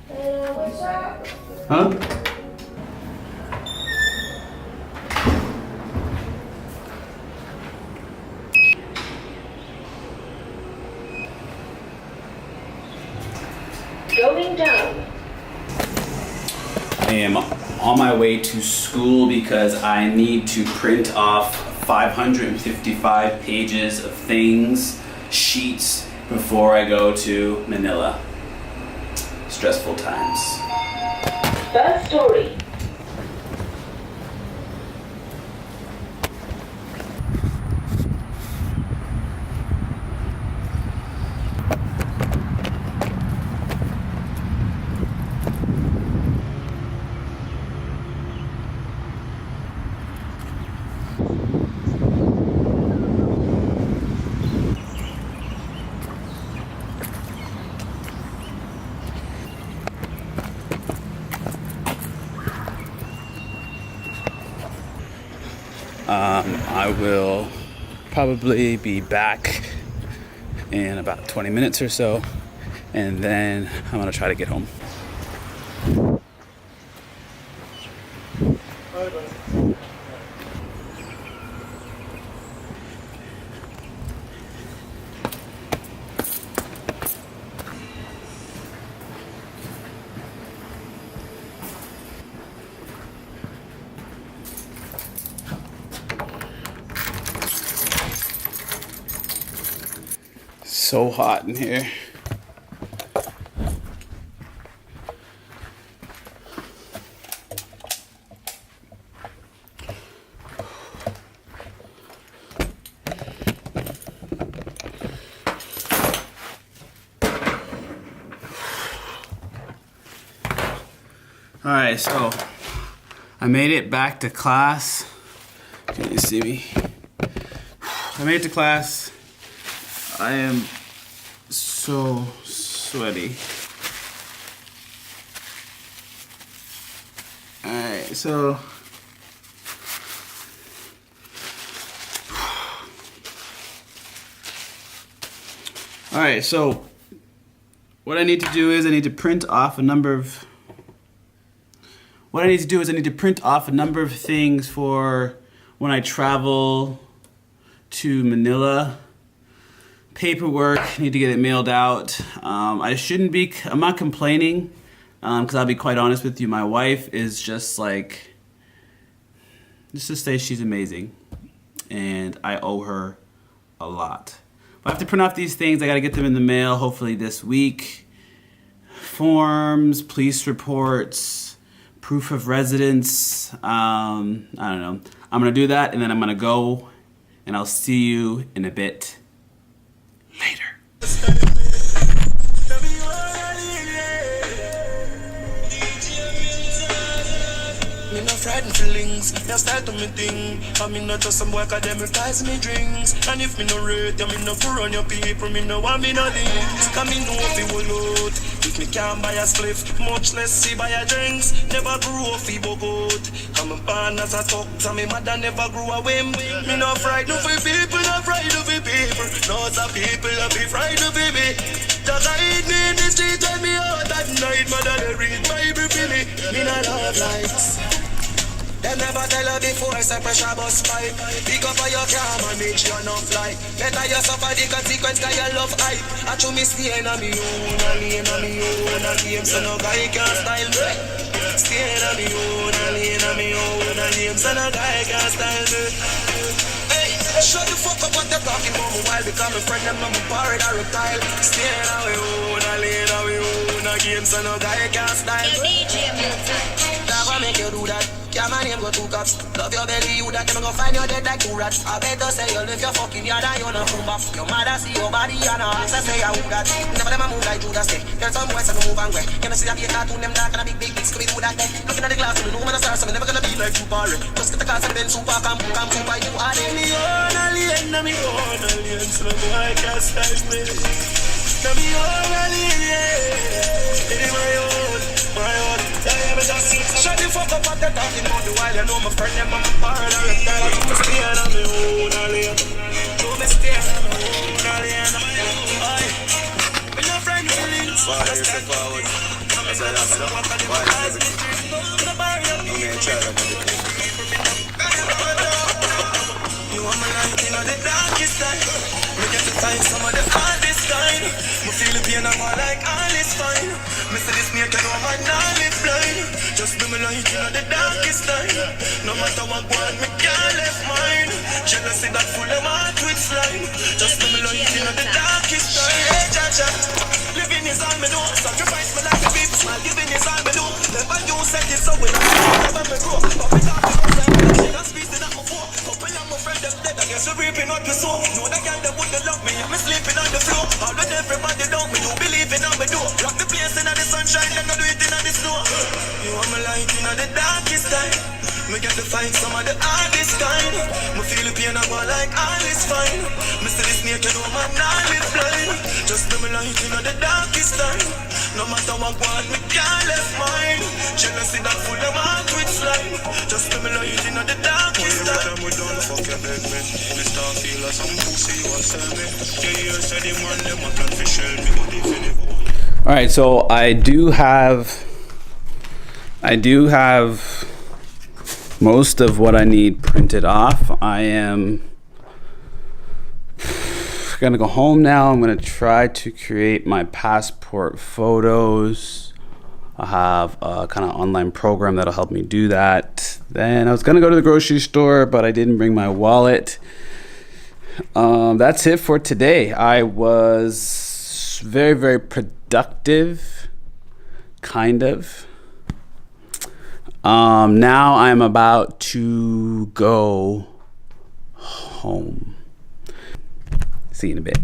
Huh? Going down. I am on my way to school because I need to print off 555 pages of things, sheets, before I go to Manila. Stressful times. First story. I will probably be back in about 20 minutes or so, and then I'm gonna try to get home. So hot in here. All right, so I made it back to class. Can you see me? I made it to class. I am so sweaty. Alright, so what I need to do is I need to print off a number of things for when I travel to Manila. Paperwork, need to get it mailed out. I'm not complaining, because I'll be quite honest with you, my wife is just like, let's just say she's amazing, and I owe her a lot. But I have to print off these things, I gotta get them in the mail, hopefully this week. Forms, police reports, proof of residence, I don't know. I'm gonna do that, and then I'm gonna go, and I'll see you in a bit. Later. Me no frightened feelings, me a style to me thing. I me not just some boy academic me drinks. And if me no rate, me no for run your people, me no want me no links. Cause me know if it will out. If me can't buy a spliff, much less see buy a drinks. Never grew up fi bogot. I'm a born as a talk, so me mother never grew a whim. Me no frightened for people, no frightened for people. No some people a be frightened for me. Just hide me in the street when me out at night. Mother they read Bible for me. Me no love lights. Them never tell her before, say pressure bus pipe. Pick up on your car, manage your enough life. Better you suffer the consequence, cause you love hype. I chew me staying on me own, a lane on me own. A game so no guy can style me. Staying on me own, a lane on me own. A game so no guy can style me. Hey, shut the fuck up what they're talking about me while. Because my friend them on my parrot or reptile. Staying on me own, a lane on me own. A game so no guy can style me. Never make you do that. Yeah, my name go two cops. Love your belly, you that them go find your dead like two rats. I better say you live your fucking yard and you no boom off. Your mother see your body and her ass say I who that. Never them a move like Judas say. Tell some boys to move and way. You know see that be a cartoon, them dark and a big big scooby do that day. Looking at the glass in the room and I start something never gonna be like you barry. Just get the cars and then super come super you are in me own alien, me own alien. So no boy can't style me. Me own alien, it is my own. Shut the fuck up what they're talking about the while. You know my friend them on my part. I look down to me staying on me own alien. To me staying on me own alien. Me no friend feelings. You are my light in the darkest time. Me get to find some of the hardest kind. Me feel the pain, I'm all like all is fine. Me say this snake, you know I'm not live blind. Just be my light in the darkest time. No matter what one, me can't left mine. Jealousy that full of heart with slime. Just be my light in the darkest time. Hey, Jaja, living is all me know. Sacrifice my life to people, smile, giving is all me do. Never you said it, so when I never me grow. Pop it up, that's speaking up my phone. Open up my friend, them dead. I guess you're reaping what you sow. Know the girl that wouldn't love me, I'm sleeping on the floor. All with everybody down me, you believing on me door. Rock the place in the sunshine, and I do it in the snow. You are my light in the darkest time. Me get to find some of the hardest kind. Me feel the pain, I go like all is fine. Me see the snake, you know I'm not live blind. Just be my light in the darkest time. No matter what one, me can't left mine. Jealousy that full of heart with slime. Just be my light in the darkest time. We done fuck your bed, man. Me start feel like some pussy was tell me. Yeah, you said the man, them a plan for shell me. But if any... Alright, so I do have most of what I need printed off. I am gonna go home now. I'm gonna try to create my passport photos. I have a kind of online program that'll help me do that. Then I was gonna go to the grocery store, but I didn't bring my wallet. That's it for today. I was very, very productive, kind of. Now I'm about to go home. See you in a bit.